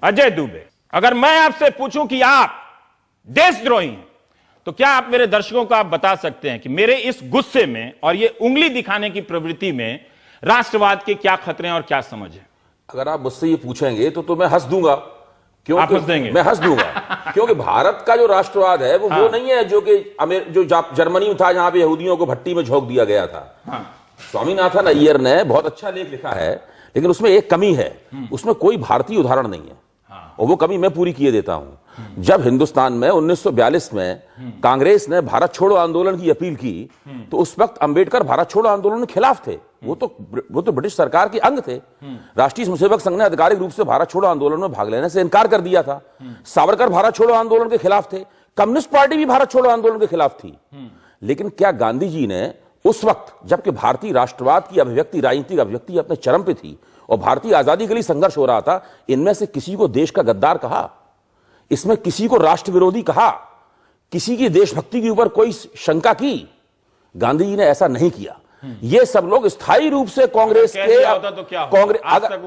अजय दुबे, अगर मैं आपसे पूछूं कि आप देशद्रोही हैं, तो क्या आप मेरे दर्शकों को आप बता सकते हैं कि मेरे इस गुस्से में और ये उंगली दिखाने की प्रवृत्ति में राष्ट्रवाद के क्या खतरे हैं और क्या समझ है? अगर आप मुझसे ये पूछेंगे तो मैं हंस दूंगा। क्यों आप हंस देंगे? मैं हंस दूंगा क्योंकि भारत का जो राष्ट्रवाद है वो नहीं है जो कि जो जर्मनी में था, जहां पे यहूदियों को भट्टी में झोंक दिया गया था। स्वामीनाथन अय्यर ने बहुत अच्छा लेख लिखा है, लेकिन उसमें एक कमी है, उसमें कोई भारतीय उदाहरण नहीं है, और वो कमी मैं पूरी किए देता हूं। जब हिंदुस्तान में 1942 में कांग्रेस ने भारत छोड़ो आंदोलन की अपील की, तो उस वक्त अंबेडकर भारत छोड़ो आंदोलन के खिलाफ थे। वो तो ब्रिटिश सरकार के अंग थे। राष्ट्रीय स्वयंसेवक संघ ने आधिकारिक रूप से भारत छोड़ो आंदोलन में भाग लेने से इनकार कर दिया था। सावरकर भारत छोड़ो आंदोलन के खिलाफ थे। कम्युनिस्ट पार्टी भी भारत छोड़ो आंदोलन के खिलाफ थी। लेकिन क्या गांधी जी ने उस वक्त, जबकि भारतीय राष्ट्रवाद की अभिव्यक्ति, राजनीतिक अभिव्यक्ति अपने चरम पे थी और भारतीय आजादी के लिए संघर्ष हो रहा था, इनमें से किसी को देश का गद्दार कहा? इसमें किसी को राष्ट्र विरोधी कहा? किसी की देशभक्ति के ऊपर कोई शंका की? गांधी जी ने ऐसा नहीं किया। ये सब लोग स्थायी रूप से कांग्रेस के कांग्रेस,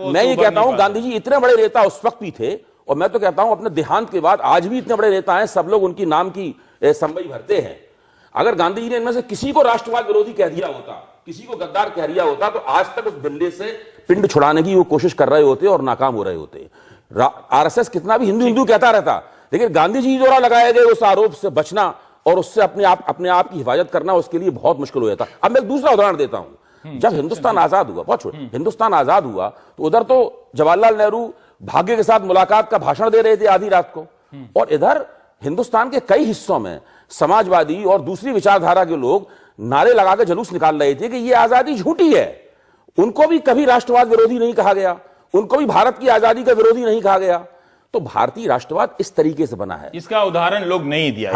मैं ये कहता हूं गांधी जी इतने बड़े नेता उस वक्त भी थे, और मैं तो कहता हूं अपने देहांत के बाद आज भी इतने बड़े नेता हैं, सब लोग उनकी नाम की संबई भरते हैं। अगर गांधी जी ने इनमें से किसी को राष्ट्रवाद विरोधी कह दिया होता, किसी को गद्दार कह दिया होता, तो आज तक उस बिल्ले से पिंड छुड़ाने की वो कोशिश कर रहे होते और नाकाम हो रहे होते। आरएसएस कितना भी हिंदू हिंदू कहता रहता, लेकिन गांधी जी द्वारा लगाए गए उस आरोप से बचना और उससे अपने आप की हिफाजत करना उसके लिए बहुत मुश्किल हो जाता। अब मैं एक दूसरा उदाहरण देता हूं। जब हिंदुस्तान आजाद हुआ, बहुत छोटे, हिंदुस्तान आजाद हुआ, तो उधर तो जवाहरलाल नेहरू भाग्य के साथ मुलाकात का भाषण दे रहे थे आधी रात को, और इधर हिंदुस्तान के कई हिस्सों में समाजवादी और दूसरी विचारधारा के लोग नारे लगा के जुलूस निकाल रहे थे कि यह आजादी झूठी है। उनको भी कभी राष्ट्रवाद विरोधी नहीं कहा गया, उनको भी भारत की आजादी का विरोधी नहीं कहा गया। तो भारतीय राष्ट्रवाद इस तरीके से बना है। इसका उदाहरण लोग नहीं दिया।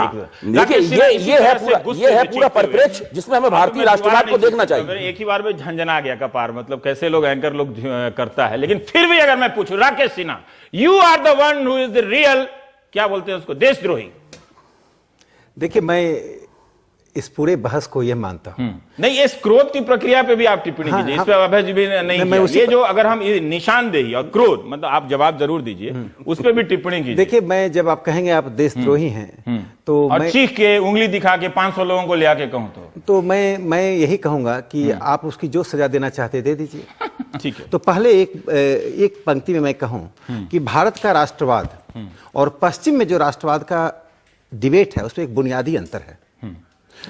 देखिए ये है पूरा परिप्रेक्ष्य जिसमें हमें भारतीय राष्ट्रवाद को देखना चाहिए। एक ही बार में झंझना गया कपार, मतलब कैसे लोग एंकर लोग करता है। लेकिन फिर भी अगर मैं पूछूं, Rakesh Sinha, you are the one who is the real, क्या बोलते हैं उसको, देशद्रोही। देखिए, मैं इस पूरे बहस को यह मानता हूं। नहीं, इस क्रोध की प्रक्रिया पे भी आप टिप्पणी कीजिए। इस पे अभय जी भी नहीं किया। ये जो अगर हम निशानदेही और क्रोध, मतलब आप जवाब जरूर दीजिए, उस पे भी टिप्पणी कीजिए। देखिए, मैं जब आप कहेंगे आप देशद्रोही हैं, तो और चीख के उंगली दिखा के 500 लोगों को ले आके कहूं तो मैं यही कहूंगा कि आप उसकी जो सजा देना चाहते दे दीजिए। ठीक है। तो पहले एक पंक्ति में मैं कहूं कि भारत का राष्ट्रवाद और पश्चिम में जो राष्ट्रवाद का डिबेट है, उसमें एक बुनियादी अंतर है।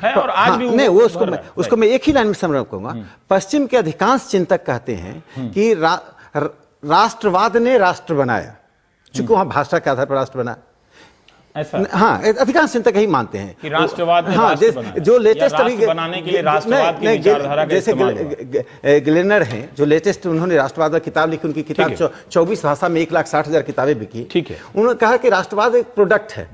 और आज भी नहीं, वो उसको मैं एक ही लाइन में समझ कहूंगा। पश्चिम के अधिकांश चिंतक कहते हैं कि राष्ट्रवाद ने राष्ट्र बनाया, चूंकि वहां भाषा के आधार पर राष्ट्र बना। ऐसा? हाँ, अधिकांश चिंतक यही मानते हैं कि राष्ट्रवाद ने राष्ट्र बनाया, जो लेटेस्ट राष्ट्र बनाने के लिए राष्ट्रवाद की विचारधारा का इस्तेमाल हुआ। ग्लेनर हैं जो लेटेस्ट, उन्होंने राष्ट्रवाद की किताब लिखी। उनकी किताब 24 भाषा में 1,60,000 किताबें बिकी। ठीक है। उन्होंने कहा कि राष्ट्रवाद एक प्रोडक्ट है,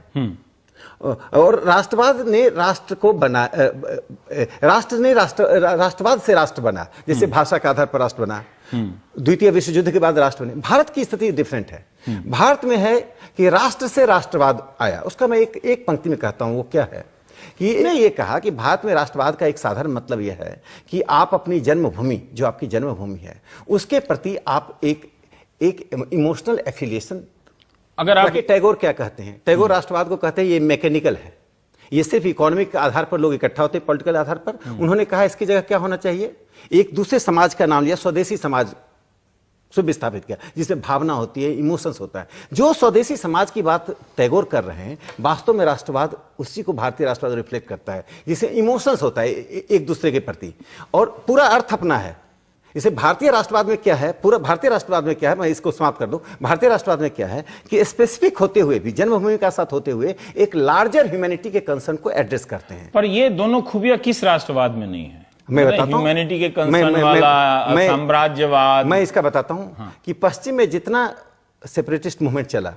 और राष्ट्रवाद ने राष्ट्र को बना, राष्ट्र ने राष्ट्रवाद से राष्ट्र बना, जैसे भाषा के आधार पर राष्ट्र बना। द्वितीय विश्व युद्ध के बाद राष्ट्र बने। भारत की स्थिति डिफरेंट है। भारत में है कि राष्ट्र से राष्ट्रवाद आया। उसका मैं एक पंक्ति में कहता हूं, वो क्या है कि इन्हें ये कहा कि भारत में राष्ट्रवाद का एक साधारण मतलब यह है कि आप अपनी जन्मभूमि, जो आपकी जन्मभूमि है, उसके प्रति आप एक इमोशनल एफिलिएशन। अगर आप टैगोर क्या कहते हैं, टैगोर राष्ट्रवाद को कहते हैं ये मैकेनिकल है, ये सिर्फ इकोनॉमिक आधार पर लोग इकट्ठा होते हैं, पॉलिटिकल आधार पर। उन्होंने कहा इसकी जगह क्या होना चाहिए, एक दूसरे समाज का नाम लिया, स्वदेशी समाज सुविस्थापित किया, जिसमें भावना होती है, इमोशंस होता है। जो स्वदेशी समाज की बात टैगोर कर रहे हैं, वास्तव में राष्ट्रवाद उसी को भारतीय राष्ट्रवाद रिफ्लेक्ट करता है, जिससे इमोशंस होता है एक दूसरे के प्रति, और पूरा अर्थ अपना है। इसे भारतीय राष्ट्रवाद में क्या है, पूरा भारतीय राष्ट्रवाद में क्या है, मैं इसको समाप्त कर दूं। भारतीय राष्ट्रवाद में क्या है कि स्पेसिफिक होते हुए भी, जन्मभूमि का साथ होते हुए, एक लार्जर ह्यूमैनिटी के कंसर्न को एड्रेस करते हैं। पर ये दोनों खूबियां किस राष्ट्रवाद में नहीं है? मैं बताता हूं, ह्यूमैनिटी के कंसर्न वाला साम्राज्यवाद। मैं इसका बताता हूं कि पश्चिम में जितना सेपरेटिस्ट मूवमेंट चला,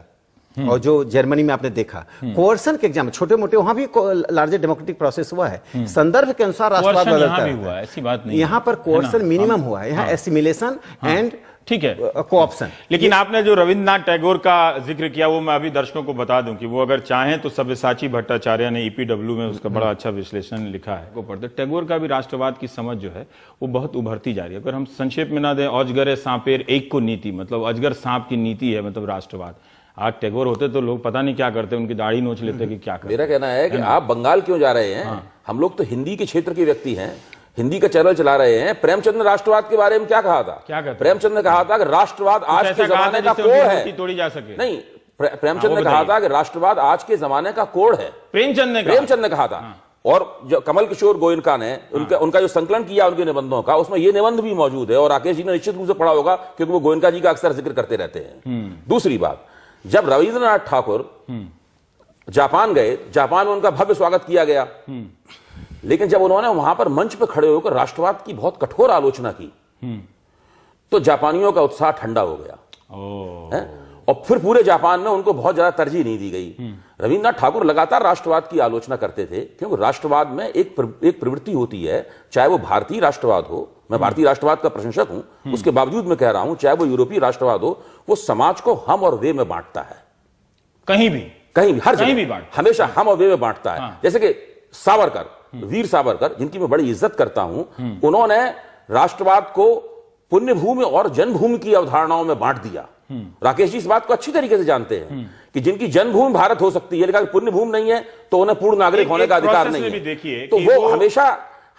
और जो जर्मनी में आपने देखा, कोर्सन के एग्जाम, छोटे मोटे वहां भी लार्जर डेमोक्रेटिक प्रोसेस हुआ है। संदर्भ के अनुसार राष्ट्रवाद बदलता है, ऐसी बात नहीं। यहां पर कोर्सन मिनिमम हुआ है, यहाँ एसिमिलेशन एंड ठीक है, कोऑप्शन। लेकिन आपने जो रविंद्रनाथ टैगोर का जिक्र किया वो मैं अभी दर्शकों को बता दूं कि वो अगर चाहें तो सब्यसाची भट्टाचार्य ने ईपीडब्ल्यू में उसका बड़ा अच्छा विश्लेषण लिखा है को पढ़ते। टैगोर का भी राष्ट्रवाद की समझ जो है वो बहुत उभरती जा रही है। अगर हम संक्षेप में ना दें, अजगर सांपेर एक को नीति, मतलब अजगर सांप की नीति है मतलब राष्ट्रवाद। आज टैगोर होते तो लोग पता नहीं क्या करते, उनकी दाढ़ी नोच लेते कि क्या करते। मेरा कहना है कि आप बंगाल क्यों जा रहे हैं? हम लोग तो हिंदी के क्षेत्र के व्यक्ति हैं, हिंदी का चैनल चला रहे हैं। प्रेमचंद ने राष्ट्रवाद के बारे में क्या कहा था? क्या कहते? प्रेमचंद ने कहा था कि राष्ट्रवाद आज के जमाने का कोड है। तोड़ी जा सके नहीं, प्रेमचंद ने कहा था कि राष्ट्रवाद आज के जमाने का कोड है। प्रेमचंद ने कहा था। और जो कमल किशोर गोयनका ने उनका जो संकलन किया उनके निबंधों का, उसमें ये निबंध भी मौजूद है और राकेश जी ने निश्चित रूप से पढ़ा होगा क्योंकि वो गोयनका जी का अक्सर जिक्र करते रहते हैं। दूसरी बात, जब रविंद्रनाथ ठाकुर जापान गए, जापान में उनका भव्य स्वागत किया गया, लेकिन जब उन्होंने वहां पर मंच पर खड़े होकर राष्ट्रवाद की बहुत कठोर आलोचना की तो जापानियों का उत्साह ठंडा हो गया और फिर पूरे जापान में उनको बहुत ज्यादा तरजीह नहीं दी गई। रविंद्रनाथ ठाकुर लगातार राष्ट्रवाद की आलोचना करते थे क्योंकि राष्ट्रवाद में एक प्रवृत्ति होती है, चाहे वो भारतीय राष्ट्रवाद हो, मैं भारतीय राष्ट्रवाद का प्रशंसक हूं, उसके बावजूद मैं कह रहा हूं चाहे वो यूरोपीय राष्ट्रवाद हो, वो समाज को हम और वे में बांटता है। कहीं भी हर जगह हमेशा हम और वे में बांटता है। जैसे कि सावरकर, वीर सावरकर, जिनकी मैं बड़ी इज्जत करता हूं, उन्होंने राष्ट्रवाद को पुण्य भूमि और जन्मभूमि की अवधारणाओं में बांट दिया। राकेश जी इस बात को अच्छी तरीके से जानते हैं कि जिनकी जन्मभूमि भारत हो सकती है लेकिन पुण्य भूमि नहीं है तो उन्हें पूर्ण नागरिक होने का अधिकार नहीं है। तो वो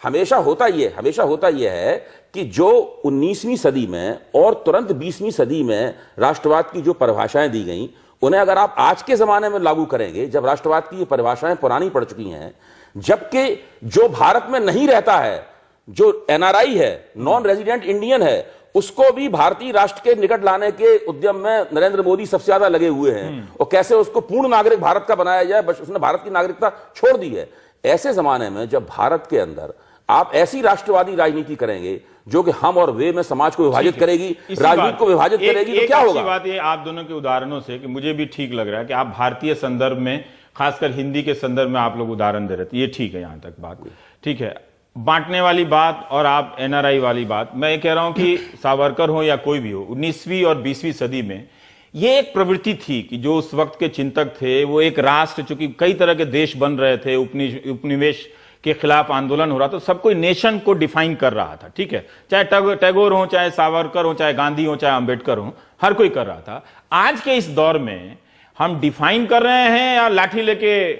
हमेशा होता यह है कि जो 19वीं सदी में और तुरंत 20वीं सदी में राष्ट्रवाद की जो परिभाषाएं दी गई, उन्हें अगर आप आज के जमाने में लागू करेंगे, जब राष्ट्रवाद की ये परिभाषाएं पुरानी पड़ चुकी हैं, जबकि जो भारत में नहीं रहता है, जो एनआरआई है, नॉन रेजिडेंट इंडियन है, उसको भी भारतीय राष्ट्र के निकट लाने के उद्यम में नरेंद्र मोदी सबसे ज्यादा लगे हुए हैं और कैसे उसको पूर्ण नागरिक भारत का बनाया जाए, बस उसने भारत की नागरिकता छोड़ दी है। ऐसे जमाने में जब भारत के अंदर आप ऐसी राष्ट्रवादी राजनीति करेंगे जो कि हम और वे में समाज को विभाजित करेगी, राजनीति को विभाजित करेगी, तो क्या होगा? बात ये आप दोनों के उदाहरणों से कि मुझे भी ठीक लग रहा है कि आप भारतीय संदर्भ में, खासकर हिंदी के संदर्भ में आप लोग उदाहरण दे रहे थे, ये ठीक है, यहां तक बात ठीक है। बांटने वाली बात और आप एनआरआई वाली बात, मैं ये कह रहा हूं कि सावरकर हो या कोई भी हो, 19वीं और 20वीं सदी में ये एक प्रवृत्ति थी कि जो उस वक्त के चिंतक थे, वो एक राष्ट्र, चूंकि कई तरह के देश बन रहे थे, उपनिवेश के खिलाफ आंदोलन हो रहा था, सब कोई नेशन को डिफाइन कर रहा था, ठीक है, चाहे टैगोर हो, चाहे सावरकर हो, चाहे गांधी हो, चाहे अंबेडकर हो, हर कोई कर रहा था। आज के इस दौर में हम डिफाइन कर रहे हैं या लाठी लेके?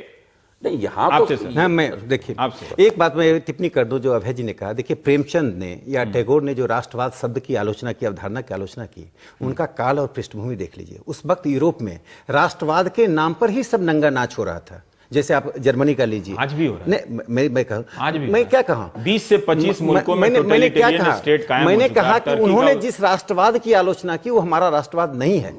नहीं, यहाँ आपसे तो हाँ, मैं देखिए एक बात मैं टिप्पणी कर दूं जो अभय जी ने कहा। देखिए, प्रेमचंद ने या टैगोर ने जो राष्ट्रवाद शब्द की आलोचना की, अवधारणा की आलोचना की, उनका काल और पृष्ठभूमि देख लीजिए। उस वक्त यूरोप में राष्ट्रवाद के नाम पर ही सब नंगा नाच हो रहा था। जैसे आप जर्मनी का लीजिए, आज भी हो रहा है। नहीं, मैं कहूं, आज भी मैं क्या कहा, 20 से 25 मुल्कों में मैंने क्या कहा, स्टेट कायम मैंने हो चुका कहा है। कि उन्होंने जिस राष्ट्रवाद की आलोचना की वो हमारा राष्ट्रवाद नहीं है।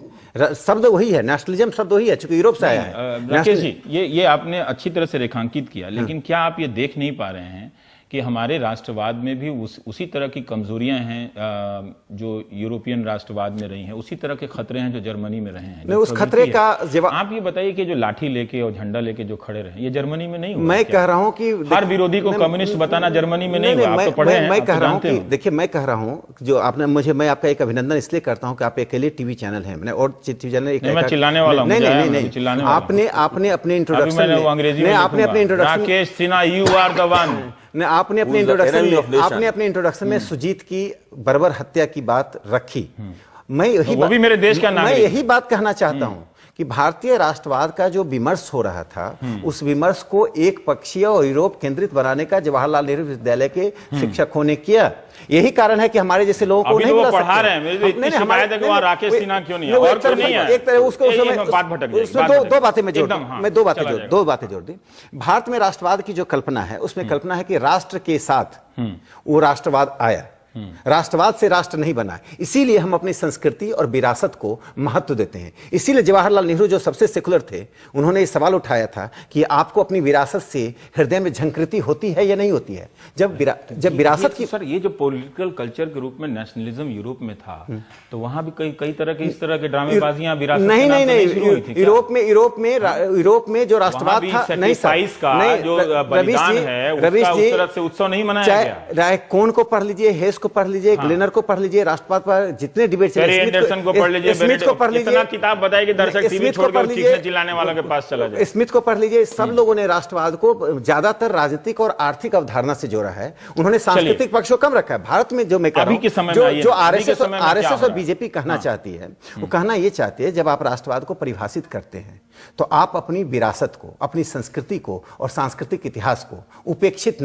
शब्द वही है, नेशनलिज्म शब्द वही है, चूंकि यूरोप से आया है। राकेश जी, ये आपने अच्छी तरह से रेखांकित किया, लेकिन क्या आप ये देख नहीं पा रहे हैं कि हमारे राष्ट्रवाद में भी उसी तरह की कमजोरियां हैं जो यूरोपियन राष्ट्रवाद में रही हैं, उसी तरह के खतरे हैं जो जर्मनी में रहे हैं? उस खतरे का जवाब आप ये बताइए कि जो लाठी लेके और झंडा लेके जो खड़े रहे, ये जर्मनी में नहीं हुआ? मैं कह रहा हूं कि हर विरोधी को कम्युनिस्ट बताना जर्मनी में नहीं हुआ। आप तो पढ़े हैं, मैं कह रहा हूं कि देखिए, मैं कह रहा हूं जो आपने मैं आपका एक अभिनंदन इसलिए करता हूं कि आप अकेले टीवी चैनल है, मैंने और टीवी चैनल मैं चिल्लाने वाला हूं? नहीं, आपने अपने इंट्रोडक्शन में आपने अपने introduction, Rakesh Sinha, you are the one, आपने अपने इंट्रोडक्शन में सुजीत की बर्बर हत्या की बात रखी। मैं यही बात कहना चाहता हूं कि भारतीय राष्ट्रवाद का जो विमर्श हो रहा था, उस विमर्श को एक पक्षीय और यूरोप केंद्रित बनाने का जवाहरलाल नेहरू विश्वविद्यालय के शिक्षकों ने किया। यही कारण है कि हमारे जैसे लोगों को नहीं पढ़ा रहे हैं। इतनी शिकायत है कि वहां राकेश सिन्हा क्यों नहीं है? और क्यों नहीं है? एक तरह उसको उसमें दो बातें मैं दो बातें जोड़ दी। भारत में राष्ट्रवाद की जो कल्पना है, उसमें कल्पना है कि राष्ट्र के साथ वो राष्ट्रवाद आया, राष्ट्रवाद से राष्ट्र नहीं बना। इसीलिए हम अपनी संस्कृति और विरासत को महत्व देते हैं। इसीलिए जवाहरलाल नेहरू जो सबसे सेकुलर थे, उन्होंने ये सवाल उठाया था कि आपको अपनी विरासत से हृदय में झंकृति होती है या नहीं होती है? जब विरासत की, सर, ये जो पॉलिटिकल कल्चर के रूप में नेशनलिज्म यूरोप में था, तो वहां भी कई तरह के इस तरह के ड्रामेबाजियां विरासत नहीं, यूरोप में जो राष्ट्रवाद था, नहीं का जो बलिदान है, उसका उस तरह से उत्सव नहीं मनाया गया। कौन को पढ़ लीजिए, हेस को पढ़ लीजिए, ग्लेनर को पढ़ लीजिए, राष्ट्रवाद पर जितने डिबेट पेरी एंडरसन को पढ़ लीजिए, स्मिथ को पढ़ लीजिए, इतना किताब बताइए कि दर्शक टीवी छोड़ कर चीखने चिल्लाने वालों के पास चला जाए। स्मिथ को पढ़ लीजिए। सब लोगों ने राष्ट्रवाद को ज्यादातर राजनीतिक और आर्थिक अवधारणा से जोड़ा है, उन्होंने सांस्कृतिक पक्ष को कम रखा है। भारत में जो मैं कह रहा हूं, जो आरएसएस और बीजेपी कहना चाहती है, वो कहना ये चाहती है, जब आप राष्ट्रवाद को परिभाषित करते हैं तो आप अपनी विरासत को, अपनी संस्कृति को और सांस्कृतिक इतिहास को उपेक्षित